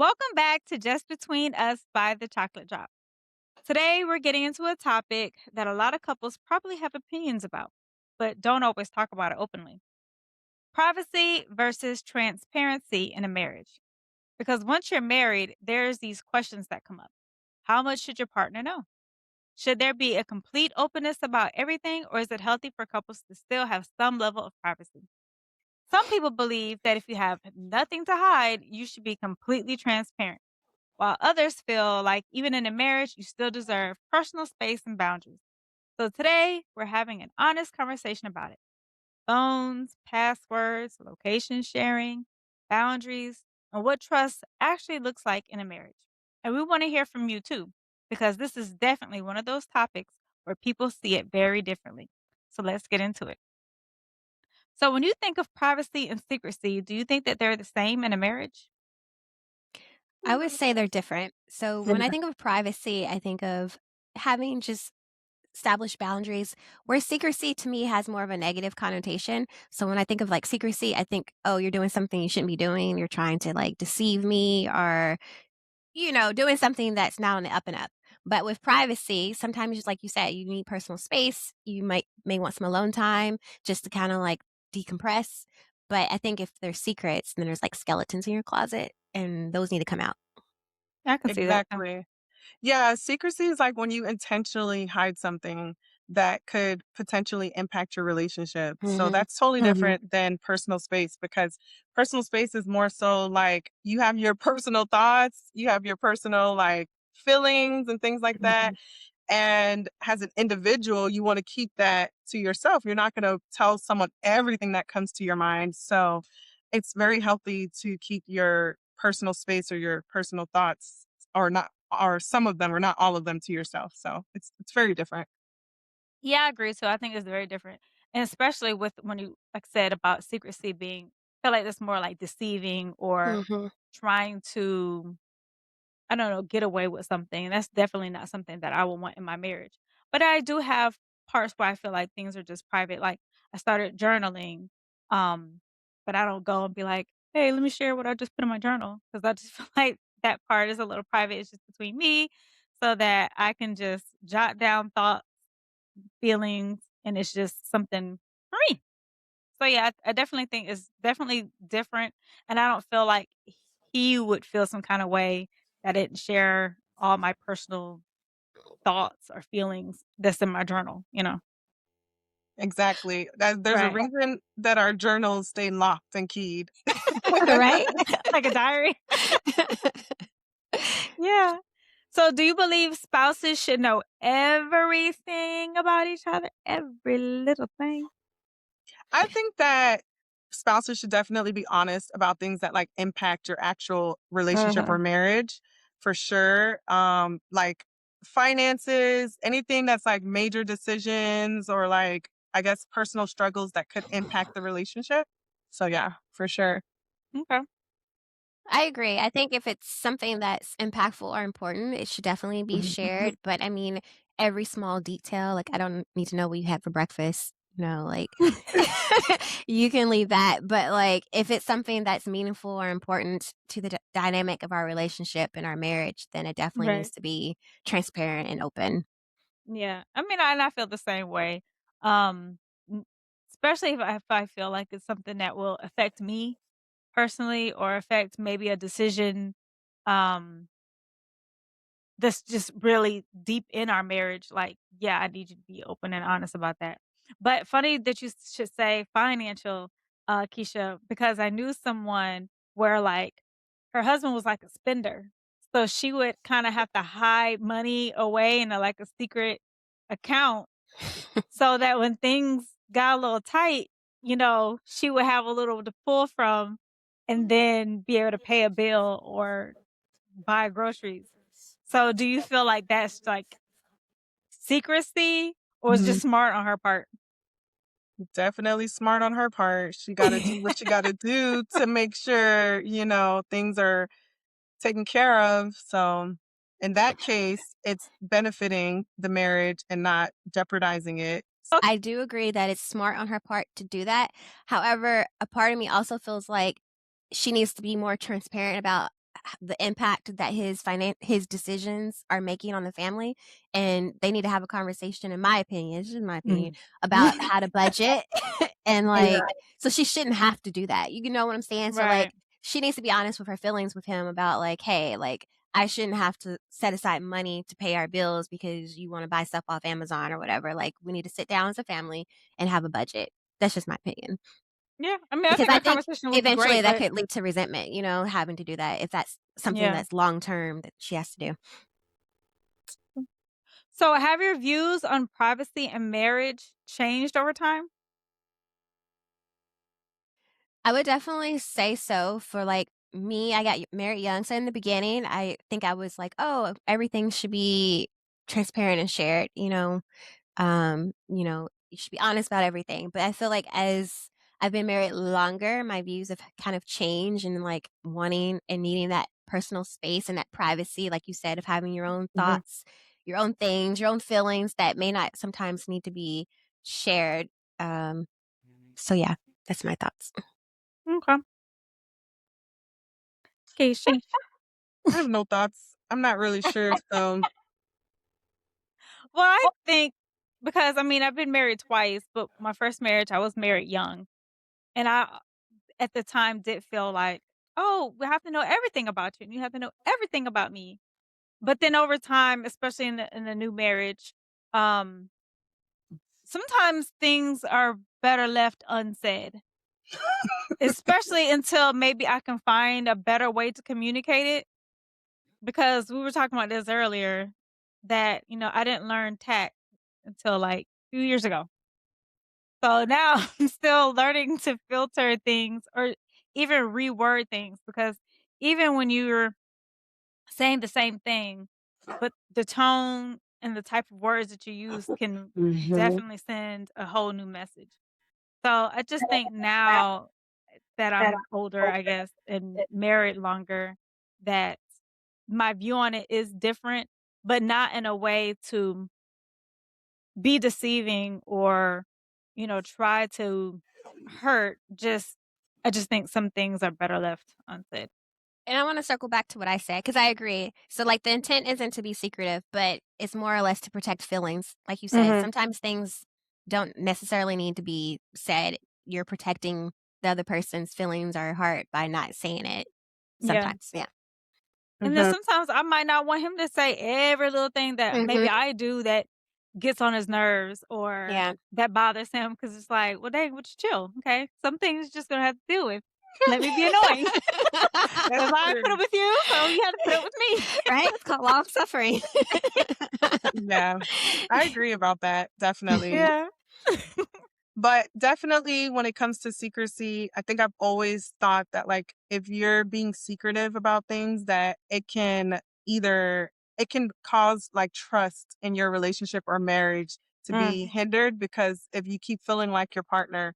Welcome back to Just Between Us by the Chocolate Drop. Today, we're getting into a topic that a lot of couples probably have opinions about, but don't always talk about it openly: privacy versus transparency in a marriage. Because once you're married, there's these questions that come up. How much should your partner know? Should there be a complete openness about everything, or is it healthy for couples to still have some level of privacy? Some people believe that if you have nothing to hide, you should be completely transparent, while others feel like even in a marriage, you still deserve personal space and boundaries. So today, we're having an honest conversation about it: phones, passwords, location sharing, boundaries, and what trust actually looks like in a marriage. And we want to hear from you too, because this is definitely one of those topics where people see it very differently. So let's get into it. So, when you think of privacy and secrecy, do you think that they're the same in a marriage? I would say they're different. So when I Okay. think of privacy, I think of having just established boundaries, where secrecy to me has more of a negative connotation. So when I think of like secrecy, I think, oh, you're doing something you shouldn't be doing. You're trying to like deceive me or, doing something that's not on the up and up. But with privacy, sometimes just like you said, you need personal space. You may want some alone time just to kind of like decompress. But I think if there's secrets, then there's like skeletons in your closet and those need to come out. I can see that too. Exactly. Yeah, secrecy is like when you intentionally hide something that could potentially impact your relationship. So Mhm. that's totally Mhm. different than personal space because personal space is more so like you have your personal thoughts, you have your personal like feelings and things like that. Mhm. And as an individual, you want to keep that to yourself. You're not going to tell someone everything that comes to your mind. So it's very healthy to keep your personal space or your personal thoughts or not or some of them or not all of them to yourself. So it's very different. Yeah, I agree too. I think it's very different. And especially with when you like said about secrecy being, I feel like it's more like deceiving or Mhm. trying to, I don't know, get away with something. And that's definitely not something that I would want in my marriage. But I do have parts where I feel like things are just private. Like I started journaling, um, but I don't go and be like, hey, let me share what I just put in my journal. Cause I just feel like that part is a little private. It's just between me so that I can just jot down thoughts, feelings, and it's just something for me. So yeah, I definitely think it's definitely different, and I don't feel like he would feel some kind of way that I didn't share all my personal thoughts or feelings that's in my journal? Exactly. There's a Right. reason that our journals stay locked and keyed. Right? Like a diary. Yeah. So do you believe spouses should know everything about each other? Every little thing? I think that spouses should definitely be honest about things that like impact your actual relationship Uh-huh. or marriage for sure. Like finances, anything that's like major decisions or like I guess personal struggles that could impact the relationship. So yeah, for sure. Okay. I agree. I think if it's something that's impactful or important, it should definitely be Mhm. shared. But I mean, every small detail, like I don't need to know what you had for breakfast. Like you can leave that. But like if it's something that's meaningful or important to the dynamic of our relationship and our marriage, then it definitely Right. needs to be transparent and open. Yeah. I mean, I feel the same way. Um, n Especially if I feel like it's something that will affect me personally or affect maybe a decision, um, that's just really deep in our marriage, like, yeah, I need you to be open and honest about that. But funny that you should say financial, Keisha, because I knew someone where, like, her husband was like a spender. So she would kinda have to hide money away in like, a secret account so that when things got a little tight, she would have a little to pull from and then be able to pay a bill or buy groceries. So do you feel like that's like secrecy or is just smart on her part? Definitely smart on her part. She got to do what she got to do to make sure, things are taken care of. So in that case, it's benefiting the marriage and not jeopardizing it. I do agree that it's smart on her part to do that. However, a part of me also feels like she needs to be more transparent about the impact that his decisions are making on the family, and they need to have a conversation, in my opinion, it's just my opinion, Mhm. about how to budget and, Yeah. like, so she shouldn't have to do that, you know what I'm saying? So, like, Right. she needs to be honest with her feelings with him about, like, "Hey, like, I shouldn't have to set aside money to pay our bills because you wanna buy stuff off Amazon or whatever, like, we need to sit down as a family and have a budget." That's just my opinion. Yeah. I mean, I Because think I a think conversation would be eventually great, that but could lead to resentment, having to do that if that's something yeah. that's long term that she has to do. So, have your views on privacy and marriage changed over time? I would definitely say so for, like, me, I got married young, so in the beginning, I think I was like, "Oh, everything should be transparent and shared," you should be honest about everything. But I feel like as I've been married longer, my views have kind of changed and like wanting and needing that personal space and that privacy, like you said, of having your own Mhm. thoughts, your own things, your own feelings that may not sometimes need to be shared. Um, so yeah, that's my thoughts. Okay. Keisha. I have no thoughts. I'm not really sure, so Well, I think because I mean, I've been married twice, but my first marriage, I was married young. And I, at the time, did feel like, oh, we have to know everything about you and you have to know everything about me. But then over time, especially in the new marriage, um, sometimes things are better left unsaid, especially until maybe I can find a better way to communicate it. Because we were talking about this earlier that, I didn't learn tact until like 2 years ago. So now I'm still learning to filter things or even reword things because even when you're saying the same thing, but the tone and the type of words that you use can Mhm. definitely send a whole new message. So I just think now that I'm older, I guess, and married longer, that my view on it is different, but not in a way to be deceiving or, try to hurt. I just think some things are better left unsaid. And I want to circle back to what I said because I agree. So, like, the intent isn't to be secretive, but it's more or less to protect feelings. Like you said, Mhm. sometimes things don't necessarily need to be said. You're protecting the other person's feelings or heart by not saying it Yeah. sometimes. Yeah. And then Mhm. sometimes I might not want him to say every little thing that maybe Hmm. I do that gets on his nerves or Yeah. that bothers him because it's like, well, dang, would you chill? Okay. Some things you're just going to have to deal with. Let me be annoying That's because I put true. up with you. So you have to put up with me. Right? It's called law of suffering. Yeah. I agree about that, definitely. Yeah. But definitely when it comes to secrecy, I think I've always thought that like if you're being secretive about things that it can cause like trust in your relationship or marriage to Mm. be hindered because if you keep feeling like your partner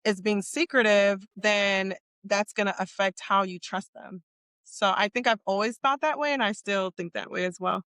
is being secretive, then that's going to affect how you trust them. So I think I've always thought that way and I still think that way as well.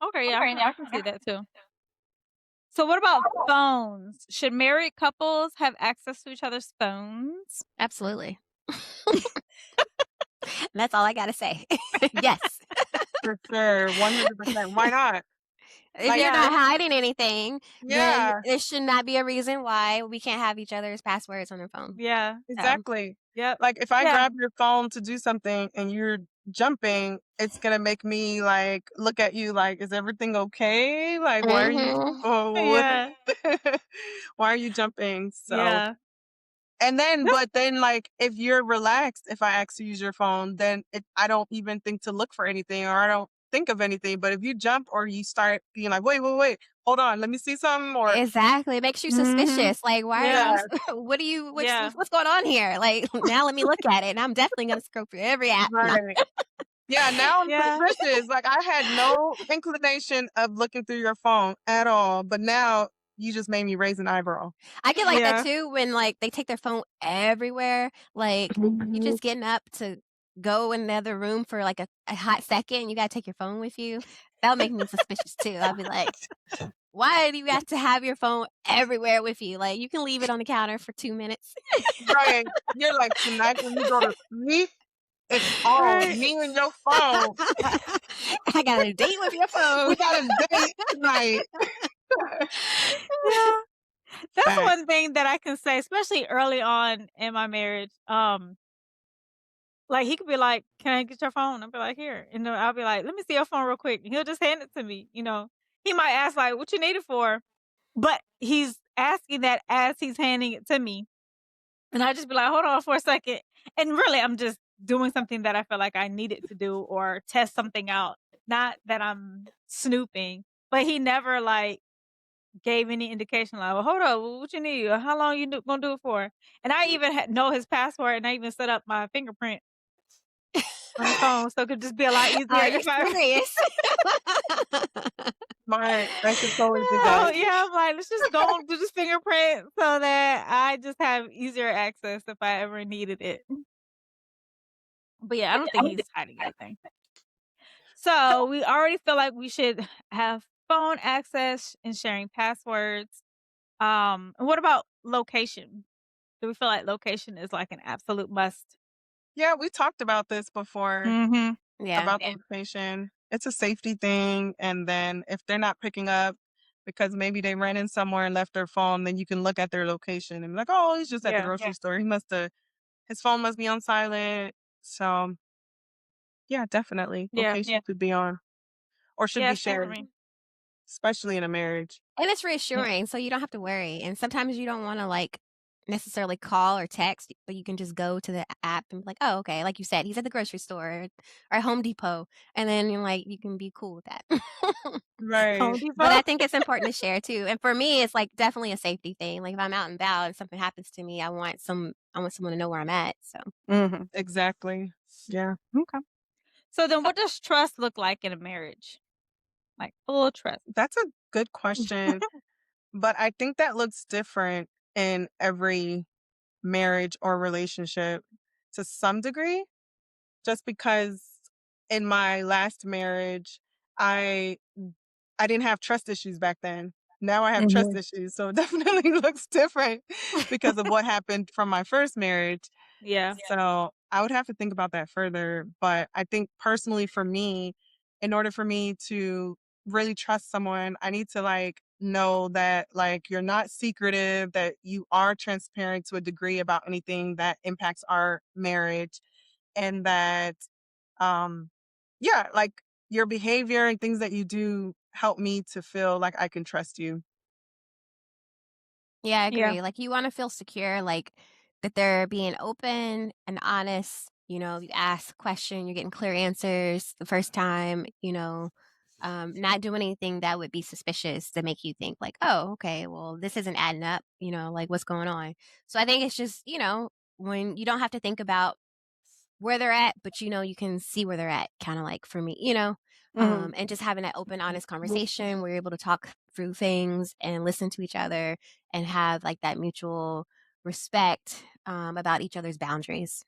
Okay. Yeah. I can see that too. So what about phones? Should married couples have access to each other's phones? Absolutely. That's all I got to say. Yes. For sure, 100%. Why not? If Like you're not Yeah. hiding anything, then yeah. there should not be a reason why we can't have each other's passwords on our phone. Yeah. So, Exactly. Yep. Like, if I Yeah. grab your phone to do something and you're jumping, it's gonna make me, like, look at you like, "Is everything okay? Like, why are you mhm. oh, what Yeah. why are you jumping?" So Yeah. and then That's but then, like, if you're relaxed, if I ask to use your phone, then I don't even think to look for anything or I don't think of anything, but if you jump or you start being like, "Wait, wait, wait, hold on, let me see something," or Exactly. It makes you Mhm. suspicious. Like, why are Yeah. you, yeah, what do you, Yeah. what's going on here? Like, now let me look at it. And I'm definitely going to scroll through every app. No. right. Yeah, now I'm Yeah. suspicious. Like I had no inclination of looking through your phone at all, but now you just made me raise an eyebrow. I get like that Yeah. too when like they take their phone everywhere. Like, you Mhm. just getting up to go in another room for like a hot second. You got to take your phone with you. That'll make me suspicious too. I'll be like, why do you have to have your phone everywhere with you? Like, you can leave it on the counter for 2 minutes. Right. You're like tonight when you go to sleep. It's on Right. me and your phone. I got a date with your phone. We got a date tonight. Yeah. That's Facts. one thing that I can say, especially early on in my marriage. Like, he could be like, "Can I get your phone?" I'll be like, "Here." And then I'll be like, "Let me see your phone real quick." And he'll just hand it to me, you know? He might ask, like, "What you need it for?" But he's asking that as he's handing it to me. And I just be like, "Hold on for a second." And really, I'm just doing something that I feel like I needed to do or test something out, not that I'm snooping. But he never, like, gave any indication like, "Well, hold up, what you need? Or how long you gonna do it for?" And I even know his password, and I even set up my fingerprint on his phone, so it could just be a lot easier Are you if I serious? Smart. I should totally do Oh, that. yeah, I'm like, "Let's just go and do this fingerprint so that I just have easier access if I ever needed it." But, yeah, I don't think he's hiding anything. So, we already feel like we should have phone access and sharing passwords. And what about location? Do we feel like location is, like, an absolute must? Yeah, we talked about this before Mhm. Yeah. about the location. It's a safety thing. And then if they're not picking up because maybe they ran in somewhere and left their phone, then you can look at their location and be like, oh, he's just at the Yeah. grocery store. He must have, his phone must be on silent. So, yeah, definitely. Yeah. Location should be on or should Yeah, be same for shared, me. especially in a marriage. And it's Yeah. reassuring, so you don't have to worry, and sometimes you don't wanna, like, necessarily call or text, but you can just go to the app and be like, "Oh, okay," like you said, "He's at the grocery store or at Home Depot," and then you're like, you can be cool with that. Home Right. But Depot? I think it's important to share too, and for me, it's, like, definitely a safety thing, like, if I'm out and about and something happens to me, I want someone to know where I'm at, so Exactly. Yeah. Okay. So then what does trust look like in a marriage? Like, full trust. That's a good question. But I think that looks different in every marriage or relationship to some degree, just because in my last marriage, I I didn't have trust issues back then. Now I have trust Mhm. issues, so it definitely looks different because of what happened from my first marriage. Yeah. So, I would have to think about that further, but I think personally for me, in order for me to really trust someone, I need to, like, know that, like, you're not secretive, that you are transparent to a degree about anything that impacts our marriage, and that, um yeah, like, your behavior and things that you do help me to feel like I can trust you. yeah, I Yeah. agree, like, you wanna feel secure, like, that they're being open and honest, you ask a question, you're getting clear answers the first time, not doing anything that would be suspicious to make you think like, "Oh, okay, well, this isn't adding up," like, "What's going on?" So I think it's just, when you don't have to think about where they're at, but, you can see where they're at, kinda like for me, Mhm. and just having that open, honest conversation where you're able to talk through things and listen to each other and have, like, that mutual respect, about each other's boundaries.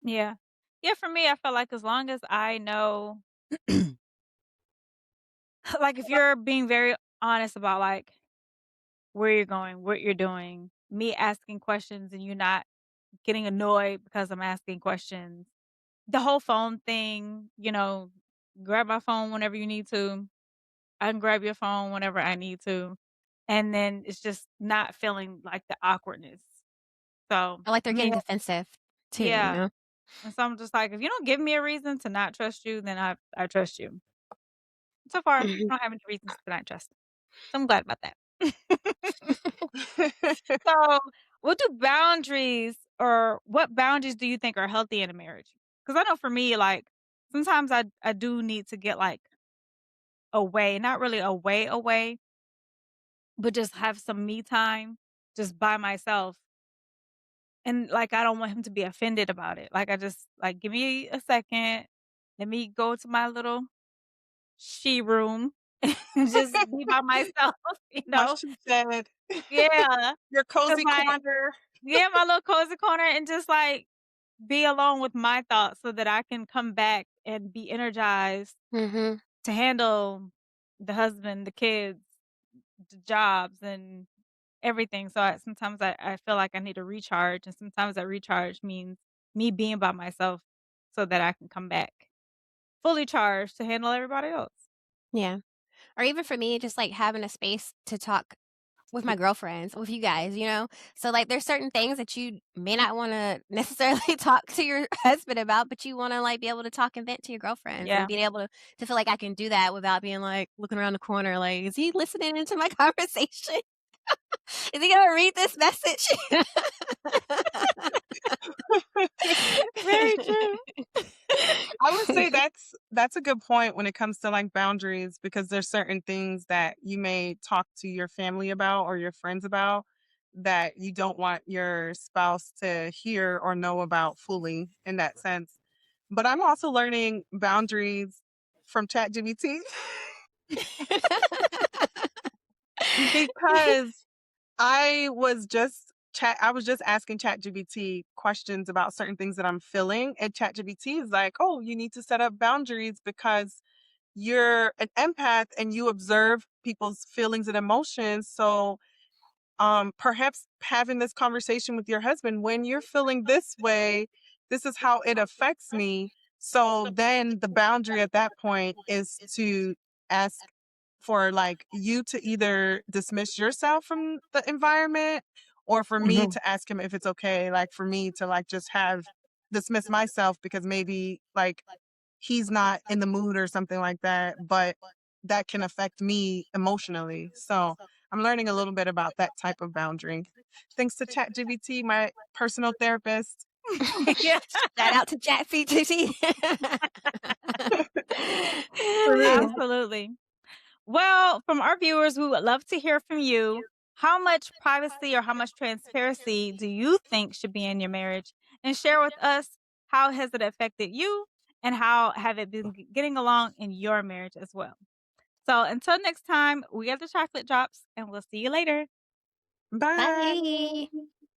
Yeah. Yeah, for me, I feel like as long as I know like, if you're being very honest about, like, where you're going, what you're doing, me asking questions and you not getting annoyed because I'm asking questions. The whole phone thing, grab my phone whenever you need to. I can grab your phone whenever I need to. And then it's just not feeling like the awkwardness. So, Or like they're me getting defensive too, you yeah. know? And so I'm just like, if you don't give me a reason to not trust you, then I trust you. So far, I don't have any reasons to not trust. So I'm glad about that. So, what boundaries do you think are healthy in a marriage? Because I know for me, like, sometimes I do need to get, like, away, not really away, but just have some me time just by myself. And, like, I don't want him to be offended about it. Like, I just like, "Give me a second. Let me go to my little she room and just be by myself," you My know? she said, Yeah. "Your 'Cause, cozy like corner." yeah, my little cozy corner and just, like, be alone with my thoughts so that I can come back and be energized Mhm. to handle the husband, the kids, the jobs, and everything. So sometimes I feel like I need to recharge, and sometimes that recharge means me being by myself. so that I can come back fully charged to handle everybody else. Yeah. Or even for me, just, like, having a space to talk with my girlfriends, with you guys, you know? So, like, there's certain things that you may not wanna necessarily talk to your husband about, but you wanna, like, be able to talk and vent to your girlfriends and Yeah. being able to feel like I can do that without being, like, looking around the corner like, "Is he listening into my conversation? Is he gonna read this message?" Very true. I would say that's a good point when it comes to, like, boundaries because there's certain things that you may talk to your family about or your friends about that you don't want your spouse to hear or know about fully in that sense. But I'm also learning boundaries from ChatGPT because I was just asking ChatGPT questions about certain things that I'm feeling, and ChatGPT is like, "Oh, you need to set up boundaries because you're an empath and you observe people's feelings and emotions. So perhaps having this conversation with your husband when you're feeling this way, this is how it affects me. So then the boundary at that point is to ask for like you to either dismiss yourself from the environment or for me Mhm. to ask him if it's okay, like for me to like just have dismiss myself because maybe like he's not in the mood or something like that, but that can affect me emotionally. So I'm learning a little bit about that type of boundary. Thanks to ChatGPT, my personal therapist. Yeah. Shout out to ChatGPT. For real. Absolutely. Well, from our viewers, we would love to hear from you. How much privacy or how much transparency do you think should be in your marriage? And share with us how has it affected you and how have it been getting along in your marriage as well. So until next time, we are the chocolate drops and we'll see you later. Bye. Bye.